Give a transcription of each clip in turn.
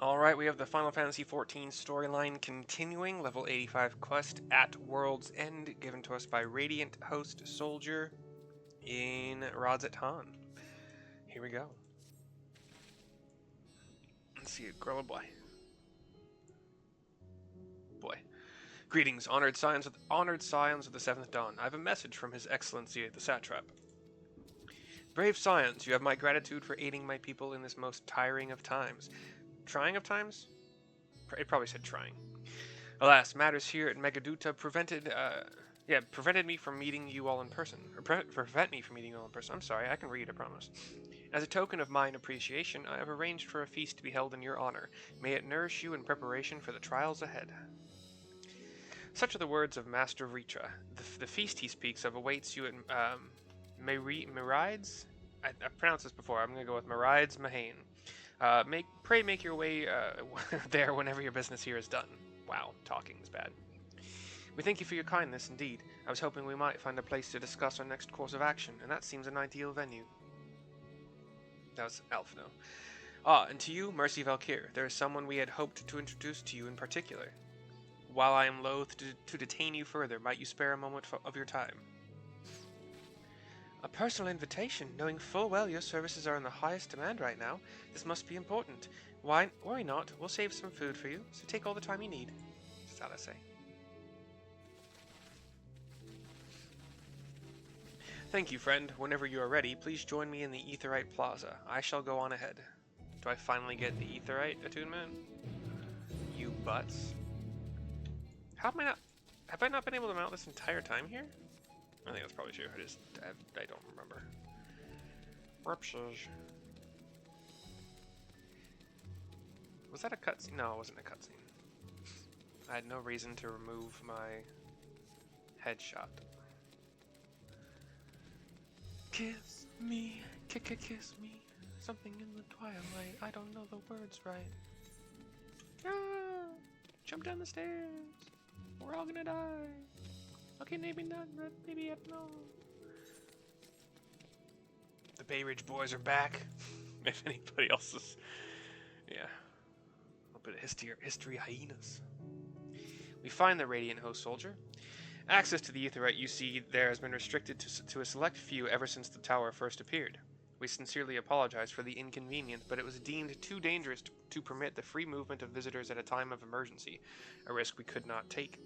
Alright, we have the Final Fantasy XIV storyline continuing, level 85 quest at World's End, given to us by Radiant Host Soldier in Rodzet Han. Here we go. Let's see, girl or boy? Boy. Greetings, honored scions of the Seventh Dawn. I have a message from His Excellency the Satrap. Brave scions, you have my gratitude for aiding my people in this most tiring of times. Trying of times? It probably said trying. Alas, matters here at Megaduta prevented me from meeting you all in person. Or prevent me from meeting you all in person. I'm sorry, I can read, I promise. As a token of mine appreciation, I have arranged for a feast to be held in your honor. May it nourish you in preparation for the trials ahead. Such are the words of Master Ritra. The feast he speaks of awaits you at Merides? I pronounced this before. I'm going to go with Merides Mahane. Pray make your way there whenever your business here is done. Wow, talking is bad. We thank you for your kindness indeed. I was hoping we might find a place to discuss our next course of action, and that seems an ideal venue. That was Alphino. Ah, and to you, Mercy Valkyr, there is someone we had hoped to introduce to you in particular. While I am loath to detain you further, might you spare a moment of your time? A personal invitation, knowing full well your services are in the highest demand right now. This must be important. Why, worry not, we'll save some food for you, so take all the time you need. That's all I say. Thank you, friend. Whenever you are ready, please join me in the Aetheryte Plaza. I shall go on ahead. Do I finally get the Aetheryte attunement? You butts. Have I not been able to mount this entire time here? I think that's probably true. I don't remember. Ruptures. Was that a cutscene? No, it wasn't a cutscene. I had no reason to remove my headshot. Kiss me, kiss me. Something in the twilight. I don't know the words right. Ah! Jump down the stairs. We're all gonna die. Okay, maybe not, but maybe no. The Bay Ridge boys are back. If anybody else is, yeah, a little bit of history hyenas. We find the Radiant Host Soldier. Access to the Aetheryte you see there has been restricted to a select few ever since the tower first appeared. We sincerely apologize for the inconvenience, but it was deemed too dangerous to permit the free movement of visitors at a time of emergency, a risk we could not take.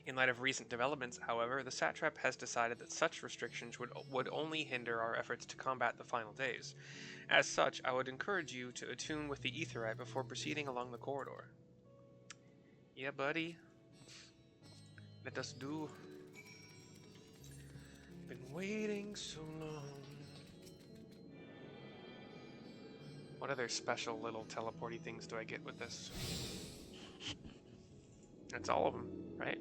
In light of recent developments, however, the Satrap has decided that such restrictions would only hinder our efforts to combat the final days. As such, I would encourage you to attune with the Aetheryte before proceeding along the corridor. Yeah, buddy. Let us do. Been waiting so long. What other special little teleporty things do I get with this? That's all of them, right?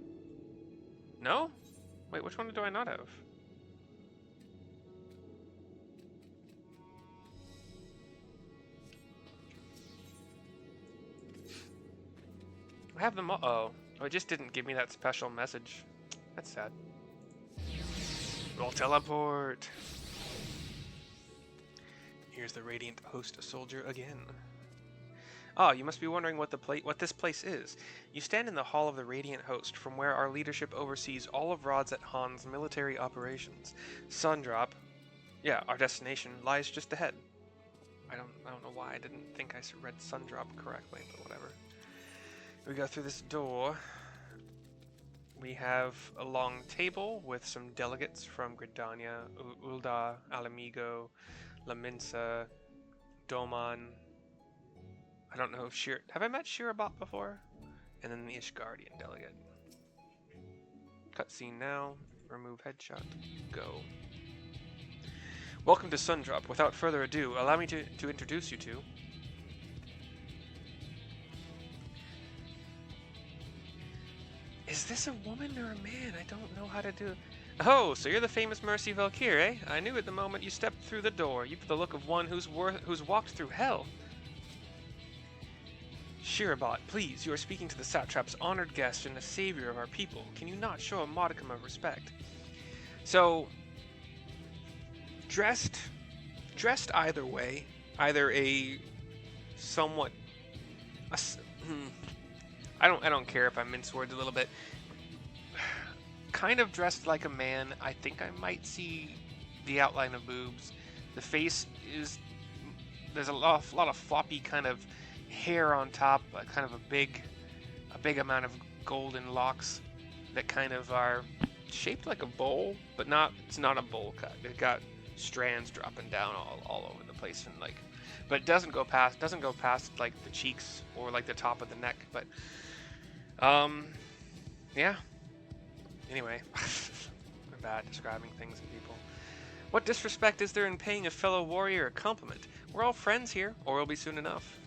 No? Wait, which one do I not have? I have them all. Oh, it just didn't give me that special message. That's sad. We'll teleport. Here's the Radiant Host Soldier again. Ah, you must be wondering what this place is. You stand in the Hall of the Radiant Host, from where our leadership oversees all of Rodzet Han's military operations. Sundrop, yeah, our destination, lies just ahead. I don't know why I didn't think I read Sundrop correctly, but whatever. We go through this door. We have a long table with some delegates from Gridania, Ulda, Alamigo, La Minsa, Doman. I don't know if have I met Shirabot before? And then the Ishgardian delegate. Cutscene now. Remove headshot. Go. Welcome to Sundrop. Without further ado, allow me to introduce you to... Is this a woman or a man? I don't know how to do... Oh, so you're the famous Mercy Valkyr, eh? I knew it the moment you stepped through the door. You've the look of one who's walked through hell. Shirabot, please, you are speaking to the Satrap's honored guest and the savior of our people. Can you not show a modicum of respect? So, dressed either way, either a somewhat I don't care if I mince words a little bit. Kind of dressed like a man. I think I might see the outline of boobs. The face is, there's a lot of floppy kind of hair on top, kind of a big amount of golden locks that kind of are shaped like a bowl, but it's not a bowl cut. It got strands dropping down all over the place, and like, but it doesn't go past like the cheeks or like the top of the neck. But yeah. Anyway, I'm bad describing things and people. What disrespect is there in paying a fellow warrior a compliment? We're all friends here, or will be soon enough.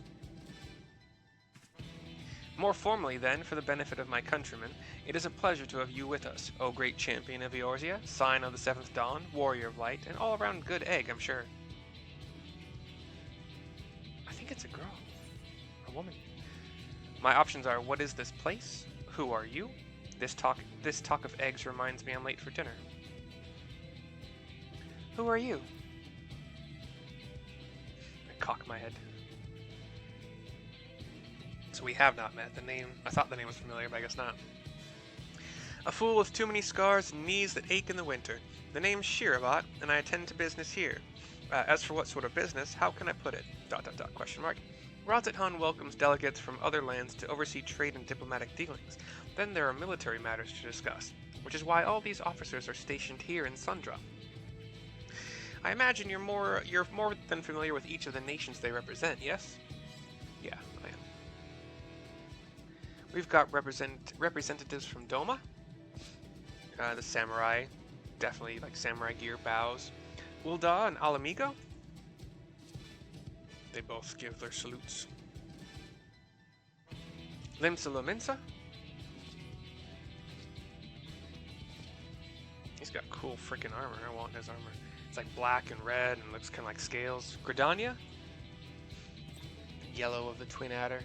More formally, then, for the benefit of my countrymen, it is a pleasure to have you with us, O great champion of Eorzea, sign of the seventh dawn, warrior of light, and all-around good egg, I'm sure. I think it's a girl. A woman. My options are, what is this place? Who are you? This talk of eggs reminds me I'm late for dinner. Who are you? I cock my head. So we have not met. I thought the name was familiar, but I guess not. A fool with too many scars and knees that ache in the winter. The name's Shirabat, and I attend to business here. As for what sort of business, how can I put it? ... question mark. Radz-at-Han welcomes delegates from other lands to oversee trade and diplomatic dealings. Then there are military matters to discuss, which is why all these officers are stationed here in Sundra. I imagine you're more than familiar with each of the nations they represent, yes? Yeah, I am. We've got representatives from Doma, the samurai, definitely like samurai gear, bows. Ul'dah and Alamigo. They both give their salutes. Limsa Lominsa. He's got cool freaking armor. I want his armor. It's like black and red and looks kind of like scales. Gridania. Yellow of the Twin Adder.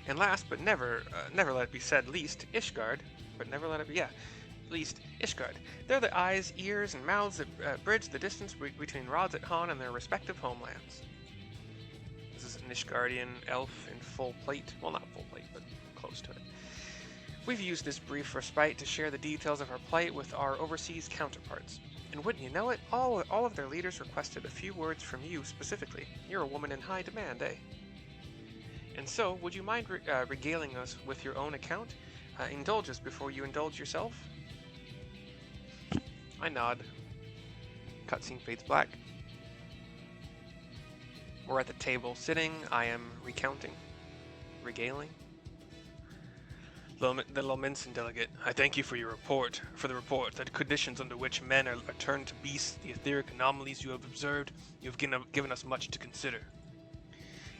And last but never let it be said least, Ishgard. But never let it be, yeah. Least, Ishgard. They're the eyes, ears, and mouths that bridge the distance between Radz-at-Han and their respective homelands. This is an Ishgardian elf in full plate. Well, not full plate, but close to it. We've used this brief respite to share the details of our plight with our overseas counterparts. And wouldn't you know it, all of their leaders requested a few words from you specifically. You're a woman in high demand, eh? And so, would you mind regaling us with your own account? Indulge us before you indulge yourself? I nod. Cutscene fades black. We're at the table sitting. I am recounting. Regaling. The Lominsan delegate, I thank you for the report that conditions under which men are turned to beasts, the etheric anomalies you have observed, you have given us much to consider.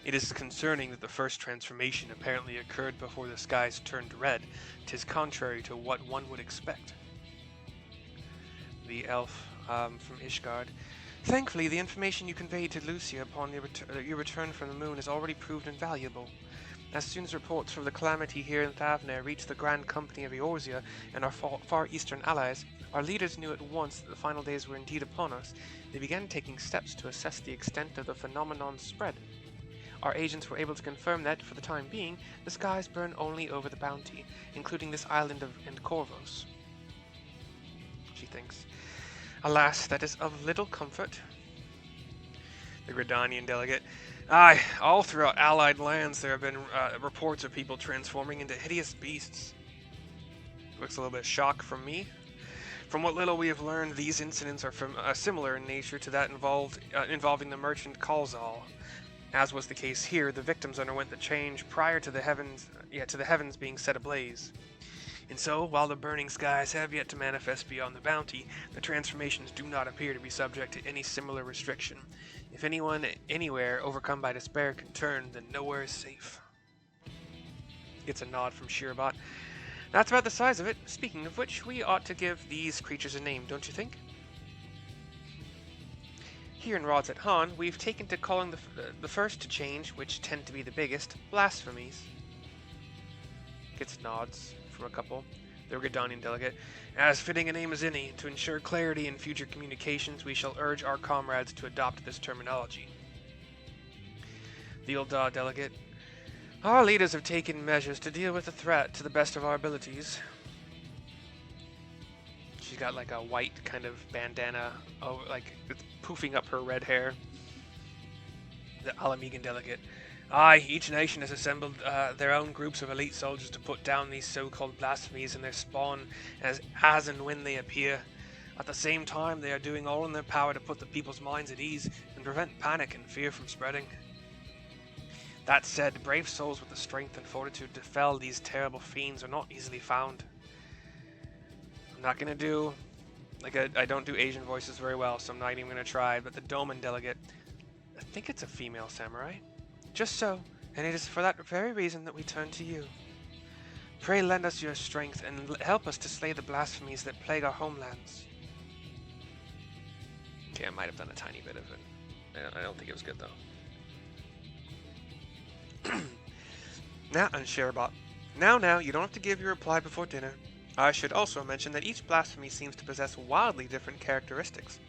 It is concerning that the first transformation apparently occurred before the skies turned red. 'Tis contrary to what one would expect. The elf from Ishgard. Thankfully, the information you conveyed to Lucia upon your return from the moon has already proved invaluable. As soon as reports of the calamity here in Thavnair reached the Grand Company of Eorzea and our far eastern allies, our leaders knew at once that the final days were indeed upon us. They began taking steps to assess the extent of the phenomenon's spread. Our agents were able to confirm that, for the time being, the skies burn only over the Bounty, including this island of Corvos. She thinks. Alas, that is of little comfort. The Gridanian delegate. Aye, all throughout allied lands there have been reports of people transforming into hideous beasts. Looks a little bit of shock from me. From what little we have learned, these incidents are similar in nature to that involving the merchant Kalzal. As was the case here, the victims underwent the change prior to the heavens being set ablaze. And so, while the burning skies have yet to manifest beyond the Bounty, the transformations do not appear to be subject to any similar restriction. If anyone, anywhere, overcome by despair can turn, then nowhere is safe. Gets a nod from Shirabat. That's about the size of it. Speaking of which, we ought to give these creatures a name, don't you think? Here in Radz-at-Han, we've taken to calling the first to change, which tend to be the biggest, blasphemies. Gets nods from a couple. The Gridanian delegate. As fitting a name as any, to ensure clarity in future communications, we shall urge our comrades to adopt this terminology. The Ul'dah delegate. Our leaders have taken measures to deal with the threat to the best of our abilities. She's got like a white kind of bandana over, like it's poofing up her red hair. The Alamegan delegate. Aye, each nation has assembled their own groups of elite soldiers to put down these so-called blasphemies and their spawn as and when they appear. At the same time, they are doing all in their power to put the people's minds at ease and prevent panic and fear from spreading. That said, brave souls with the strength and fortitude to fell these terrible fiends are not easily found. I'm not gonna do, I don't do Asian voices very well, so I'm not even gonna try, but the Doman delegate, I think it's a female samurai. Just so, and it is for that very reason that we turn to you. Pray lend us your strength and help us to slay the blasphemies that plague our homelands. Okay, I might have done a tiny bit of it. I don't think it was good though. Now, and Sherbot. Now, you don't have to give your reply before dinner. I should also mention that each blasphemy seems to possess wildly different characteristics.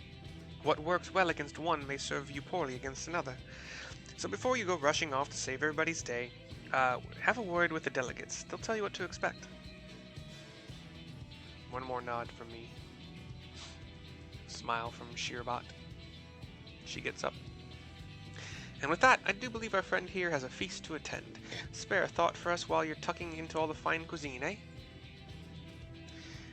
What works well against one may serve you poorly against another. So before you go rushing off to save everybody's day, have a word with the delegates. They'll tell you what to expect. One more nod from me. Smile from Sherbot. She gets up. And with that, I do believe our friend here has a feast to attend. Spare a thought for us while you're tucking into all the fine cuisine, eh?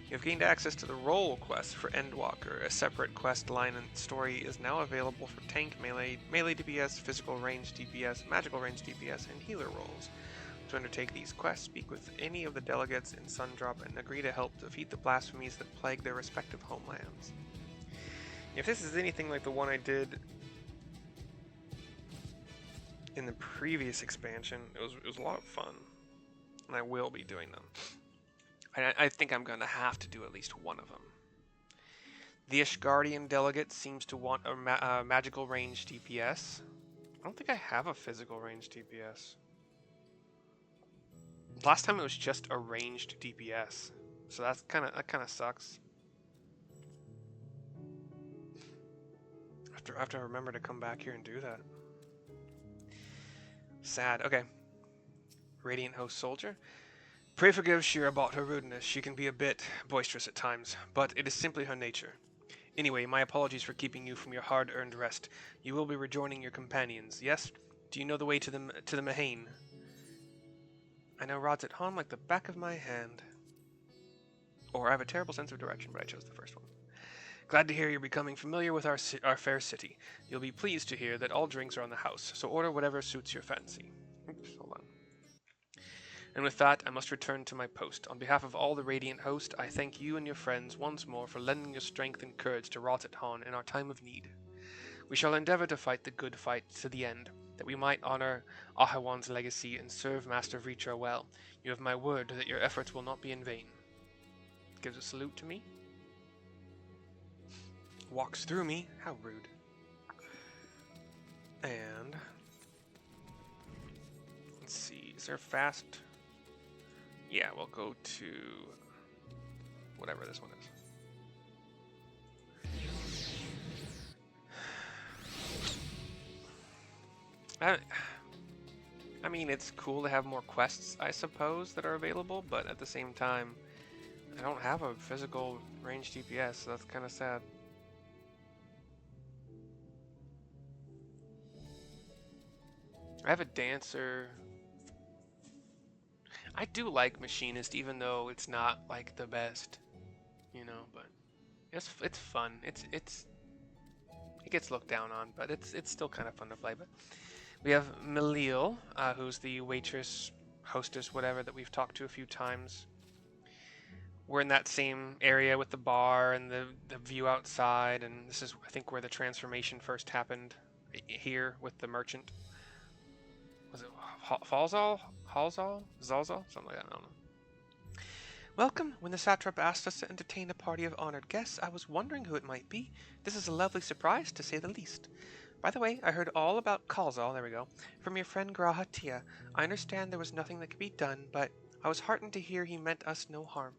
You have gained access to the role quest for Endwalker. A separate quest line and story is now available for tank, melee DPS, physical range DPS, magical range DPS, and healer roles. To undertake these quests, speak with any of the delegates in Sundrop and agree to help defeat the blasphemies that plague their respective homelands. If this is anything like the one I did in the previous expansion, it was a lot of fun, and I will be doing them. I think I'm going to have to do at least one of them. The Ishgardian delegate seems to want a magical range DPS. I don't think I have a physical range DPS. Last time it was just a ranged DPS, so that kind of sucks. I have to remember to come back here and do that. Sad. Okay. Radiant Host Soldier. Pray forgive Sherbot her rudeness. She can be a bit boisterous at times, but it is simply her nature. Anyway, my apologies for keeping you from your hard-earned rest. You will be rejoining your companions, yes? Do you know the way to the Mahane? I know Rod's at home like the back of my hand. Or I have a terrible sense of direction, but I chose the first one. Glad to hear you're becoming familiar with our fair city. You'll be pleased to hear that all drinks are on the house, so order whatever suits your fancy. Oops, hold on. And with that, I must return to my post. On behalf of all the Radiant Host, I thank you and your friends once more for lending your strength and courage to Rotet-Han in our time of need. We shall endeavor to fight the good fight to the end, that we might honor Ahawan's legacy and serve Master Vritra well. You have my word that your efforts will not be in vain. Gives a salute to me. Walks through me. How rude. And let's see, is there fast? Yeah, we'll go to whatever this one is. I mean, it's cool to have more quests, I suppose, that are available, but at the same time, I don't have a physical range DPS, so that's kind of sad. I have a dancer. I do like machinist, even though it's not like the best, you know. But it's fun. It gets looked down on, but it's still kind of fun to play. But we have Melil, who's the waitress, hostess, whatever that we've talked to a few times. We're in that same area with the bar and the view outside, and this is, I think, where the transformation first happened. Here with the merchant. Was it Falzal? Halzal? Zalzal? Something like that, I don't know. Welcome. When the satrap asked us to entertain a party of honored guests, I was wondering who it might be. This is a lovely surprise, to say the least. By the way, I heard all about Kalzal, there we go, from your friend Grahatia. I understand there was nothing that could be done, but I was heartened to hear he meant us no harm.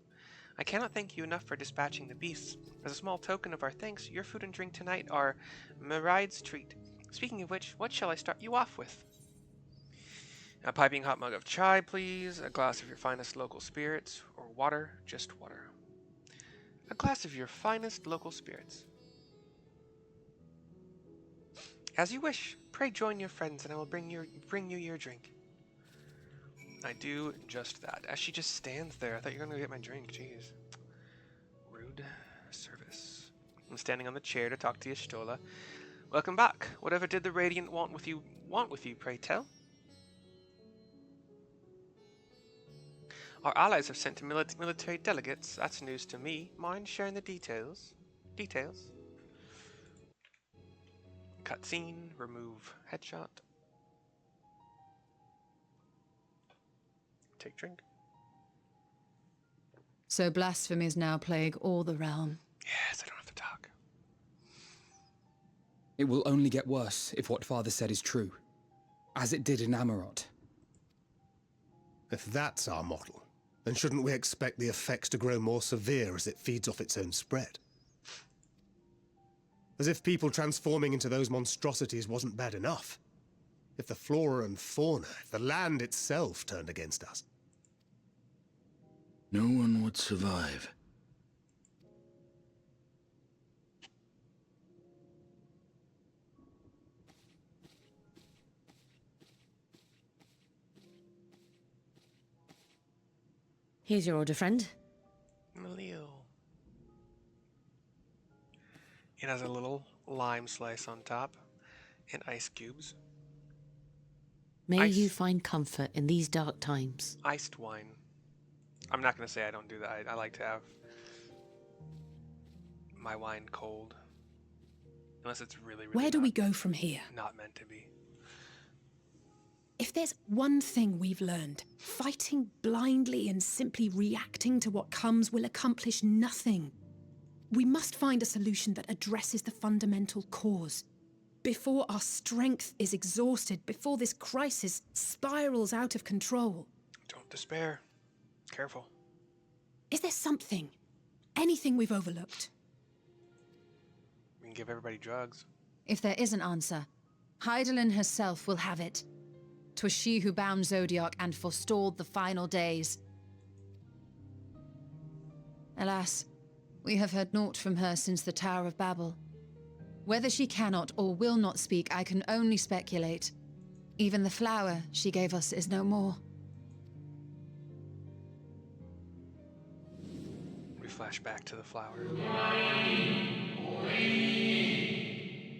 I cannot thank you enough for dispatching the beasts. As a small token of our thanks, your food and drink tonight are Meride's treat. Speaking of which, what shall I start you off with? A piping hot mug of chai, please. A glass of your finest local spirits. Or water, just water. A glass of your finest local spirits. As you wish. Pray join your friends, and I will bring you your drink. I do just that. As she just stands there, I thought you were going to get my drink. Jeez. Rude service. I'm standing on the chair to talk to Y'shtola. Welcome back. Whatever did the Radiant want with you, pray tell? Our allies have sent military delegates. That's news to me. Mind sharing the details? Cutscene. Remove headshot. Take drink. So blasphemies now plague all the realm. Yes, I don't have to talk. It will only get worse if what Father said is true, as it did in Amarot. If that's our model, then shouldn't we expect the effects to grow more severe as it feeds off its own spread? As if people transforming into those monstrosities wasn't bad enough. If the flora and fauna, if the land itself turned against us. No one would survive. Here's your order, friend. Malil. It has a little lime slice on top and ice cubes. May you find comfort in these dark times. Iced wine. I'm not going to say I don't do that. I like to have my wine cold. Unless it's really, really Where do we go from here? not meant to be. If there's one thing we've learned, fighting blindly and simply reacting to what comes will accomplish nothing. We must find a solution that addresses the fundamental cause. Before our strength is exhausted, before this crisis spirals out of control. Don't despair. Careful. Is there something, anything we've overlooked? We can give everybody drugs. If there is an answer, Hydaelyn herself will have it. 'Twas she who bound Zodiac and forestalled the final days. Alas, we have heard naught from her since the Tower of Babel. Whether she cannot or will not speak, I can only speculate. Even the flower she gave us is no more. We flash back to the flower.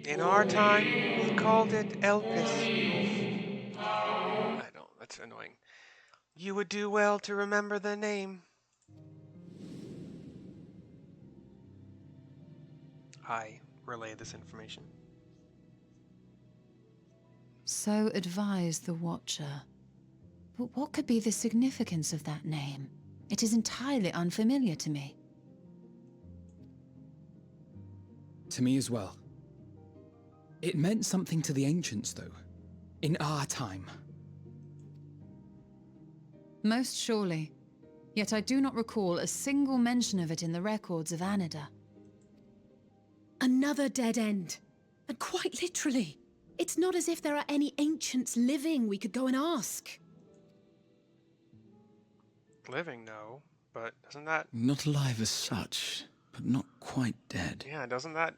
In our time, we called it Elpis. I don't, that's annoying. You would do well to remember the name. I relay this information. So advised the Watcher. But what could be the significance of that name? It is entirely unfamiliar to me. To me as well. It meant something to the ancients, though. In our time. Most surely. Yet I do not recall a single mention of it in the records of Anida. Another dead end. And quite literally. It's not as if there are any ancients living we could go and ask. Living, no, but doesn't that... Not alive as such, but not quite dead. Yeah, doesn't that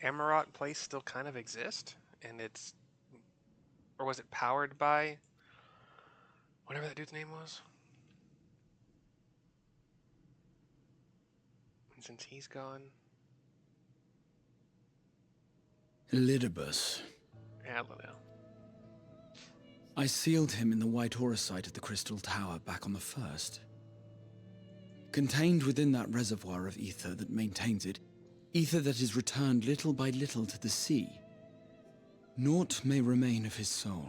Amarot place still kind of exist? And it's... Or was it powered by... whatever that dude's name was? And since he's gone... Elidibus. Yeah, I don't know. I sealed him in the white auracite of the Crystal Tower back on the first. Contained within that reservoir of ether that maintains it, ether that is returned little by little to the sea. Naught may remain of his soul.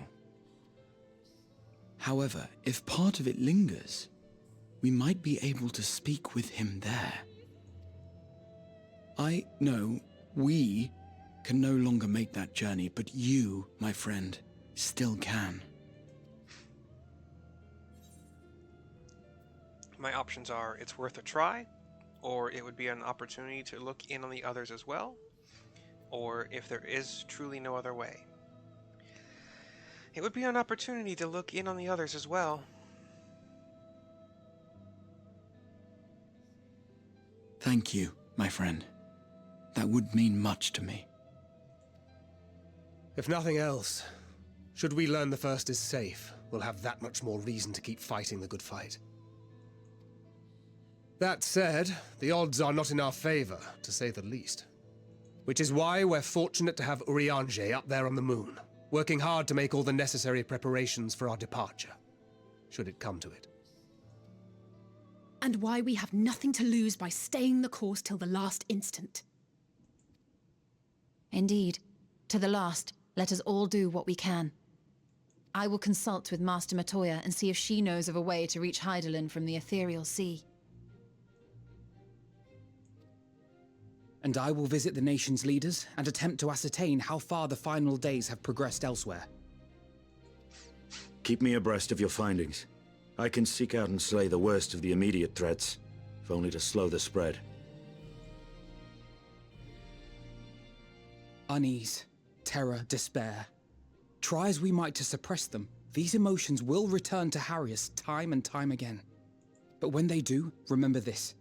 However, if part of it lingers, we might be able to speak with him there. I know we can no longer make that journey, but you, my friend, still can. My options are, it's worth a try, or it would be an opportunity to look in on the others as well, or if there is truly no other way. It would be an opportunity to look in on the others as well. Thank you, my friend. That would mean much to me. If nothing else, should we learn the First is safe, we'll have that much more reason to keep fighting the good fight. That said, the odds are not in our favor, to say the least. Which is why we're fortunate to have Urianger up there on the moon, working hard to make all the necessary preparations for our departure, should it come to it. And why we have nothing to lose by staying the course till the last instant. Indeed. To the last, let us all do what we can. I will consult with Master Matoya and see if she knows of a way to reach Hydaelyn from the ethereal sea. And I will visit the nation's leaders and attempt to ascertain how far the final days have progressed elsewhere. Keep me abreast of your findings. I can seek out and slay the worst of the immediate threats, if only to slow the spread. Unease, terror, despair. Try as we might to suppress them, these emotions will return to harry us time and time again. But when they do, remember this.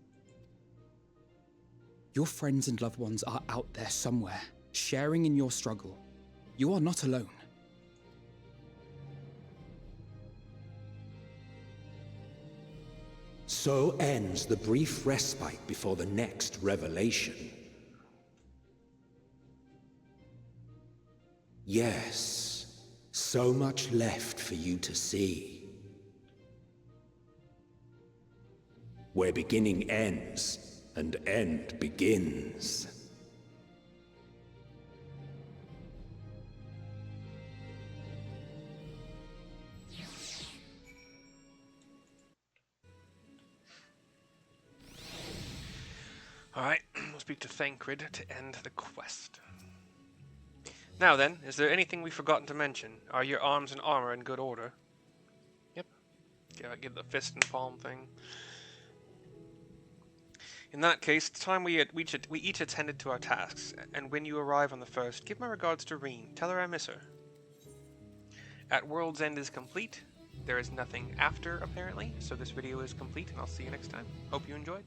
Your friends and loved ones are out there somewhere, sharing in your struggle. You are not alone. So ends the brief respite before the next revelation. Yes, so much left for you to see. Where beginning ends, and end begins. Alright, we'll speak to Thancred to end the quest. Now then, is there anything we've forgotten to mention? Are your arms and armor in good order? Yep. Give the fist and palm thing. In that case, it's time we each attended to our tasks, and when you arrive on the first, give my regards to Reen. Tell her I miss her. At World's End is complete. There is nothing after, apparently, so this video is complete, and I'll see you next time. Hope you enjoyed.